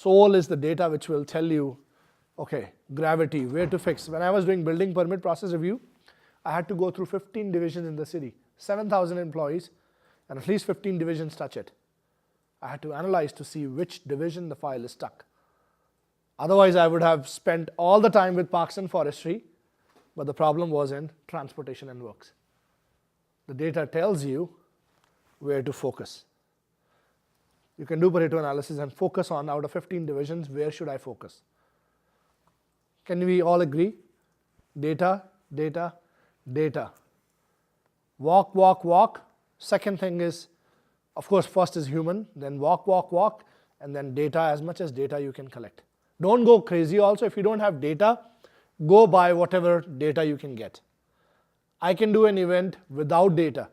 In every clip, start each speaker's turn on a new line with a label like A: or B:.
A: Soul is the data which will tell you, okay, gravity, where to fix. When I was doing building permit process review, I had to go through 15 divisions in the city, 7,000 employees, and at least 15 divisions touch it. I had to analyze to see which division the file is stuck. Otherwise, I would have spent all the time with Parks and Forestry, but the problem was in transportation and works. The data tells you where to focus. You can do Pareto analysis and focus on, out of 15 divisions, where should I focus? Can we all agree? Data, data, data. Walk, walk, walk. Second thing is, of course, first is human, then walk, walk, walk, and then data, as much as data you can collect. Don't go crazy also. If you don't have data, go by whatever data you can get. I can do an event without data.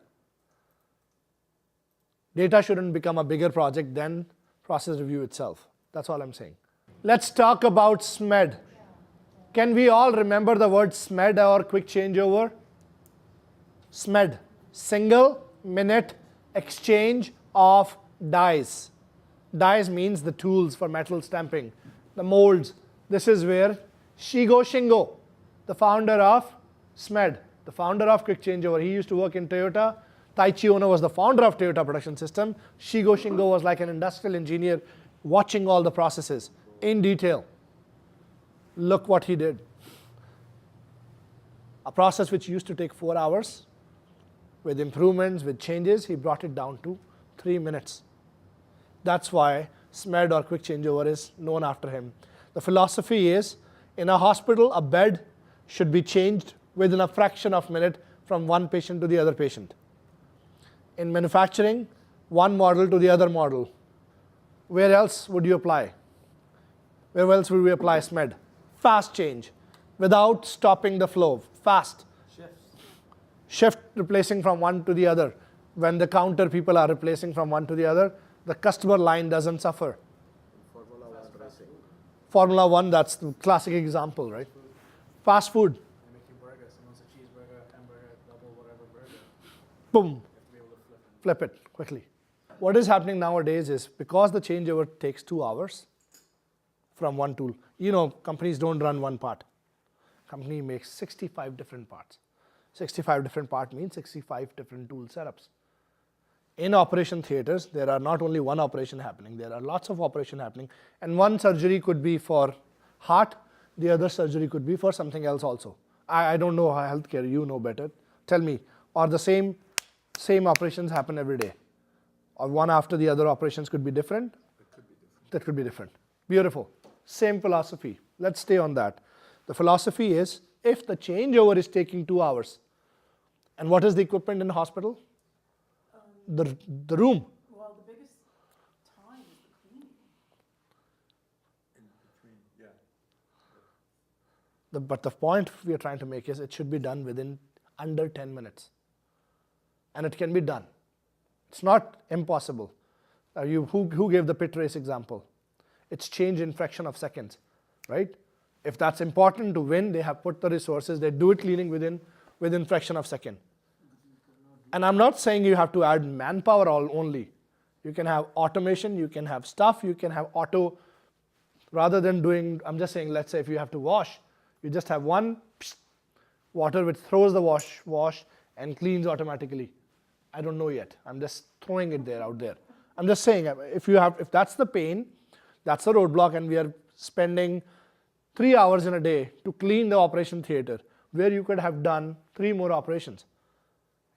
A: Data shouldn't become a bigger project than process review itself. That's all I'm saying. Let's talk about SMED. Can we all remember the word SMED or quick changeover? SMED, single minute exchange of dies. Dies means the tools for metal stamping, the molds. This is where Shigo Shingo, the founder of SMED, the founder of quick changeover, he used to work in Toyota. Taichi Ono was the founder of Toyota Production System. Shigo Shingo was like an industrial engineer watching all the processes in detail. Look what he did. A process which used to take 4 hours, with improvements, with changes, he brought it down to 3 minutes. That's why SMED or quick changeover is known after him. The philosophy is, in a hospital, a bed should be changed within a fraction of a minute from one patient to the other patient. In manufacturing, one model to the other model. Where else would you apply? Where else would we apply SMED? Fast change, without stopping the flow, fast. Shift replacing from one to the other. When the counter people are replacing from one to the other, the customer line doesn't suffer. Formula One, that's the classic example, right? Fast food. Boom. Flip it quickly. What is happening nowadays is, because the changeover takes 2 hours from one tool, you know, companies don't run one part. Company makes 65 different parts. 65 different parts means 65 different tool setups. In operation theaters, there are not only one operation happening, there are lots of operations happening. And one surgery could be for heart, the other surgery could be for something else also. I don't know how healthcare, you know better. Tell me, or the same operations happen every day? Or one after the other operations could be different? That could be different. Beautiful. Same philosophy. Let's stay on that. The philosophy is, if the changeover is taking 2 hours, and what is the equipment in the hospital? The room.
B: Well, the biggest time is the cleaning. In between, yeah.
A: But the point we are trying to make is, it should be done within under 10 minutes. And it can be done. It's not impossible. Who gave the pit race example? It's change in fraction of seconds, right? If that's important to win, they have put the resources, they do it cleaning within fraction of second. And I'm not saying you have to add manpower only. You can have automation, you can have stuff, you can have auto, rather than doing, I'm just saying, let's say if you have to wash, you just have one water which throws the wash and cleans automatically. I don't know yet. I'm just throwing it out there. I'm just saying, if that's the pain, that's the roadblock, and we are spending 3 hours in a day to clean the operation theater, where you could have done 3 more operations.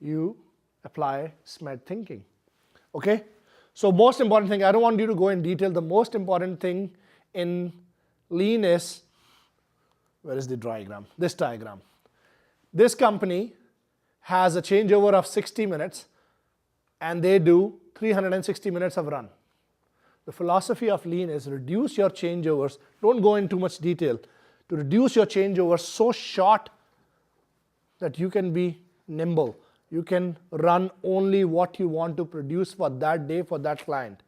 A: You apply SMED thinking. Okay? So most important thing, I don't want you to go in detail. The most important thing in lean is, where is the diagram? This diagram. This company has a changeover of 60 minutes, and they do 360 minutes of run. The philosophy of lean is, reduce your changeovers. Don't go into too much detail. To reduce your changeovers so short that you can be nimble. You can run only what you want to produce for that day, for that client.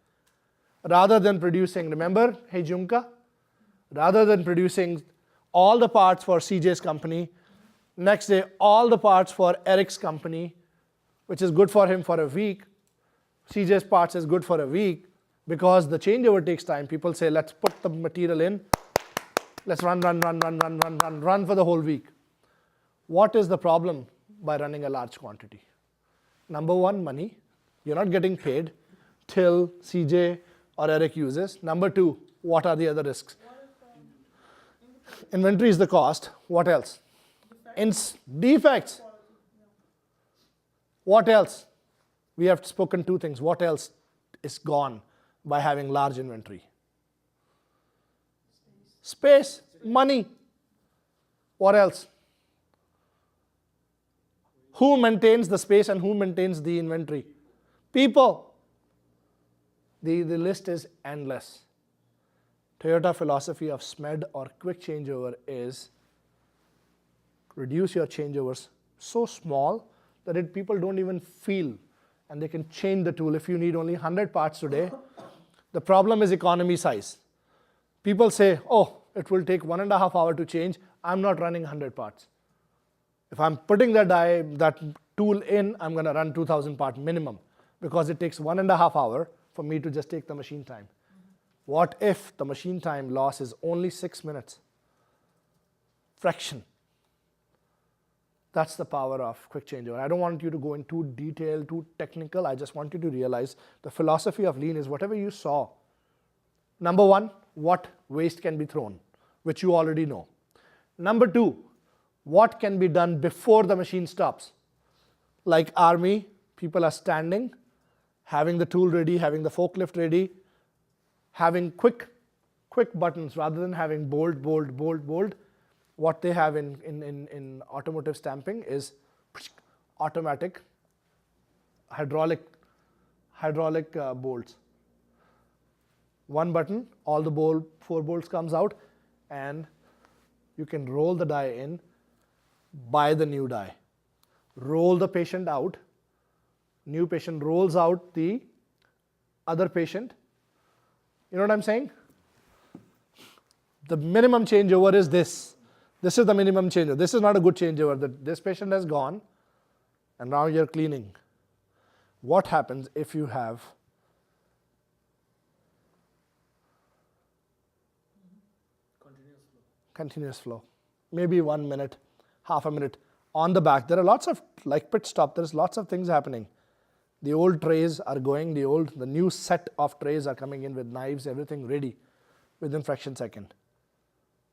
A: Rather than producing, remember Heijunka? Rather than producing all the parts for CJ's company, next day all the parts for Eric's company, which is good for him for a week. CJ's parts is good for a week. Because the changeover takes time. People say, let's put the material in. Let's run for the whole week. What is the problem by running a large quantity? Number one, money. You're not getting paid till CJ or Eric uses. Number two, what are the other risks? Inventory is the cost. What else? Defects. What else? We have spoken two things. What else is gone by having large inventory? Space, money. What else? Who maintains the space and who maintains the inventory? People. The list is endless. Toyota philosophy of SMED or quick changeover is reduce your changeovers so small that people don't even feel, and they can change the tool. If you need only 100 parts today, the problem is economy size. People say, oh, it will take 1.5 hours to change. I'm not running 100 parts. If I'm putting that tool in, I'm going to run 2,000 parts minimum, because it takes 1.5 hours for me to just take the machine time. What if the machine time loss is only 6 minutes? Fraction. That's the power of quick changeover. I don't want you to go into detail, too technical. I just want you to realize the philosophy of lean is whatever you saw. Number one, what waste can be thrown, which you already know. Number two, what can be done before the machine stops. Like army, people are standing, having the tool ready, having the forklift ready, having quick buttons rather than having bold. What they have in automotive stamping is automatic hydraulic bolts. One button, all the 4 bolts comes out, and you can roll the die in, buy the new die. Roll the patient out, new patient rolls out the other patient. You know what I'm saying? The minimum changeover is this. This is the minimum changeover. This is not a good changeover. This patient has gone, and now you're cleaning. What happens if you have continuous flow? Maybe 1 minute, half a minute. On the back, there are lots of, like pit stop, there's lots of things happening. The old trays are going, the new set of trays are coming in with knives, everything ready within fraction second.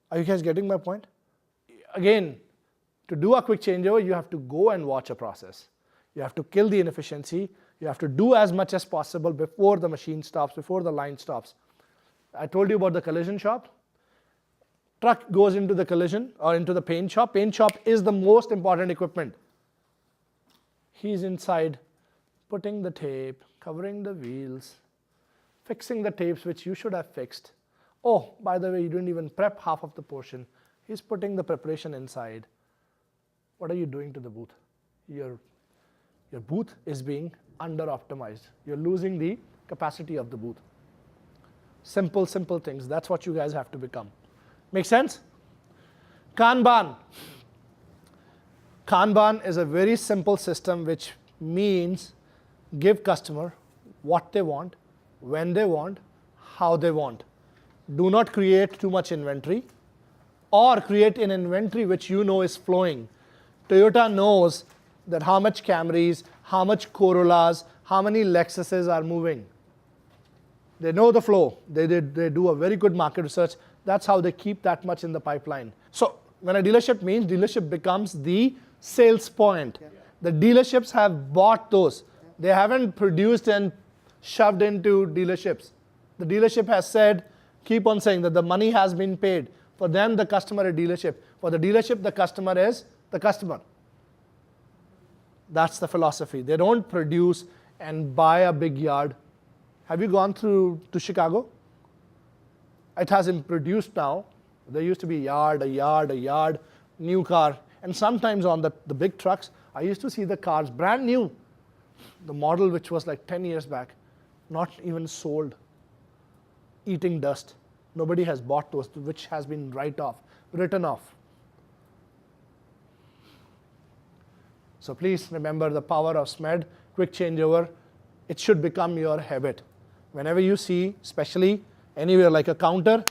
A: Are you guys getting my point? Again, to do a quick changeover, you have to go and watch a process. You have to kill the inefficiency. You have to do as much as possible before the machine stops, before the line stops. I told you about the collision shop. Truck goes into the collision or into the paint shop. Paint shop is the most important equipment. He's inside putting the tape, covering the wheels, fixing the tapes which you should have fixed. Oh, by the way, you didn't even prep half of the portion. He's putting the preparation inside. What are you doing to the booth? Your booth is being under-optimized. You're losing the capacity of the booth. Simple things. That's what you guys have to become. Make sense? Kanban. Kanban is a very simple system which means give customer what they want, when they want, how they want. Do not create too much inventory or create an inventory which you know is flowing. Toyota knows that how much Camrys, how much Corollas, how many Lexuses are moving. They know the flow. They do a very good market research. That's how they keep that much in the pipeline. So when a dealership means, dealership becomes the sales point. Yeah. The dealerships have bought those. Yeah. They haven't produced and shoved into dealerships. The dealership has said, keep on saying that the money has been paid. For them, the customer is dealership. For the dealership, the customer is the customer. That's the philosophy. They don't produce and buy a big yard. Have you gone to Chicago? It has been produced now. There used to be a yard, new car. And sometimes on the big trucks, I used to see the cars brand new. The model which was like 10 years back, not even sold, eating dust. Nobody has bought those, which has been written off. So please remember the power of SMED, quick changeover. It should become your habit. whenever you see, especially anywhere like a counter,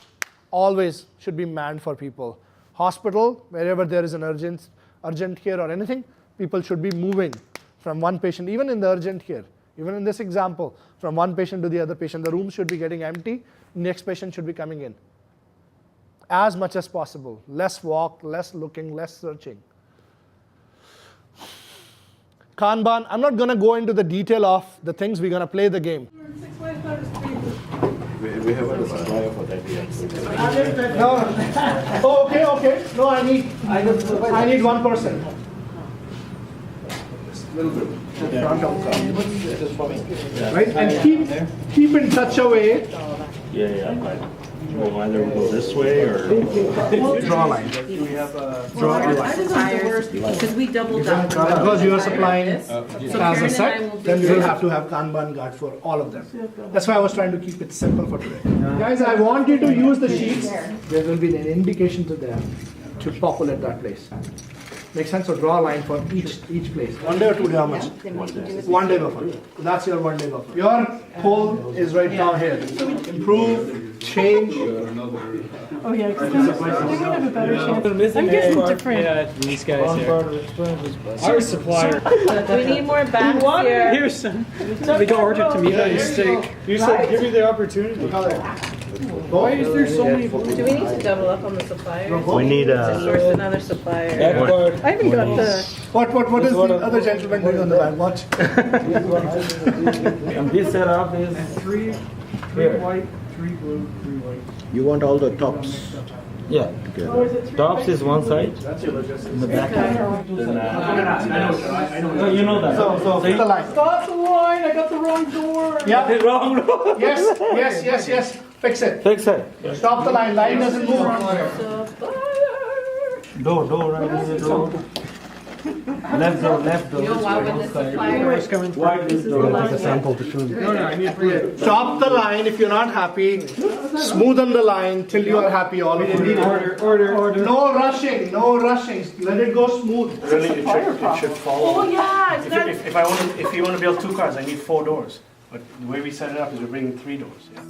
A: always should be manned for people. Hospital, wherever there is an urgent care or anything, people should be moving from one patient, even in the urgent care. Even in this example, from one patient to the other patient, the room should be getting empty, next patient should be coming in. As much as possible. Less walk, less looking, less searching. Kanban, I'm not going to go into the detail of the things, we're going to play the game.
C: We have a supplier for that yet.
A: No. Oh, okay. No, I need one person. Right? And keep in such a way.
C: Yeah. We'll either go this way or
A: Draw a line.
B: Draw a line. Because we doubled up.
A: Because you are supplying as
B: So
A: a
B: Karen and I will
A: set,
B: do
A: then you will
B: this.
A: have to have Kanban guard for all of them. That's why I was trying to keep it simple for today. Guys, I want you to use the sheets. There will be an indication to them to populate that place. Make sense? So draw a line for each place. 1 day or 2 day, how much? 1 day buffer. That's your 1 day buffer. Your goal is right down here. Improve, change.
D: Oh yeah, because they're gonna have a better chance. I'm getting different.
E: These guys here. Our supplier.
B: We need more backs here.
E: Here's some. They go order to meet a steak. You said give me the opportunity. Why is there so many?
B: Do we need to double up on the suppliers?
C: we need
B: To source another supplier.
D: I haven't got the.
A: What is the other gentleman doing on the back? Watch.
E: And this setup is three white, 3 blue, 3 white.
C: You want all the tops.
E: Yeah. Tops is one side. In the back. No, you know that.
A: So hit the line.
D: Stop the line! I got the wrong door.
A: Yeah.
E: Wrong.
A: Yes. Fix it.
E: Fix it.
A: Stop the line. Line doesn't move.
E: Door, right in the door. Left door.
B: You know why when the supplier
E: Wide this door.
A: Stop the line if you're not happy. Smoothen the line till you are happy. All of you.
E: Order.
A: No rushing. Let it go smooth.
F: Really, it should follow.
B: Oh yeah, it's got
F: If you want to build 2 cars, I need 4 doors. But the way we set it up is we're bringing 3 doors. Yeah.